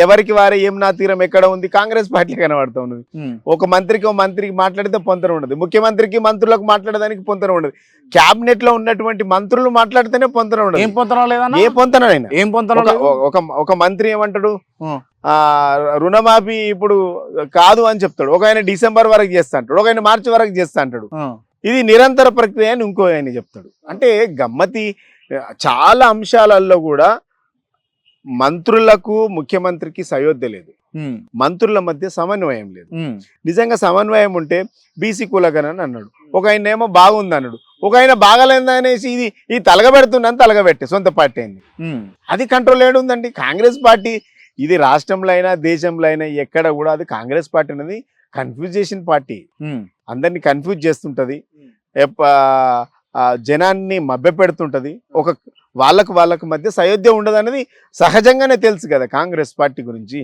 ఎవరికి వారే ఏం నా తీరం ఎక్కడ ఉంది కాంగ్రెస్ పార్టీ కనబడతా ఉన్నది. ఒక మంత్రికి మాట్లాడితే పొంతన ఉండదు, ముఖ్యమంత్రికి మంత్రులకు మాట్లాడడానికి పొంతన ఉండదు, క్యాబినెట్ లో ఉన్నటువంటి మంత్రులు మాట్లాడితేనే పొంతన ఉండదు. ఏం పొంతన లేదన్నా? ఏ పొంతనైనా ఏం పొంతన లేదు. ఒక మంత్రి ఏమంటాడు, రుణమాఫీ ఇప్పుడు కాదు అని చెప్తాడు, ఒక ఆయన డిసెంబర్ వరకు చేస్తా అంటాడు, ఒక ఆయన మార్చి వరకు చేస్తా అంటాడు, ఇది నిరంతర ప్రక్రియ అని ఇంకో ఆయన చెప్తాడు. అంటే గమ్మతి చాలా అంశాలలో కూడా మంత్రులకు ముఖ్యమంత్రికి సయోధ్య లేదు, మంత్రుల మధ్య సమన్వయం లేదు. నిజంగా సమన్వయం ఉంటే బీసీ కులగనని అన్నాడు, ఒక ఆయన ఏమో బాగుంది అన్నాడు, ఒక ఆయన బాగలేదు అనేసి ఇది తలగబెడుతుందని తలగబెట్టే సొంత పార్టీ అయింది. అది కంట్రోల్ ఏడు ఉందండి. కాంగ్రెస్ పార్టీ ఇది రాష్ట్రంలో అయినా దేశంలో అయినా ఎక్కడ కూడా అది కాంగ్రెస్ పార్టీ అనేది కన్ఫ్యూజ్ చేసిన పార్టీ, అందరినీ కన్ఫ్యూజ్ చేస్తుంటది, జనాన్ని మభ్య పెడుతుంటది, వాళ్ళకు మధ్య సయోధ్య ఉండదు అనేది సహజంగానే తెలుసు కదా కాంగ్రెస్ పార్టీ గురించి.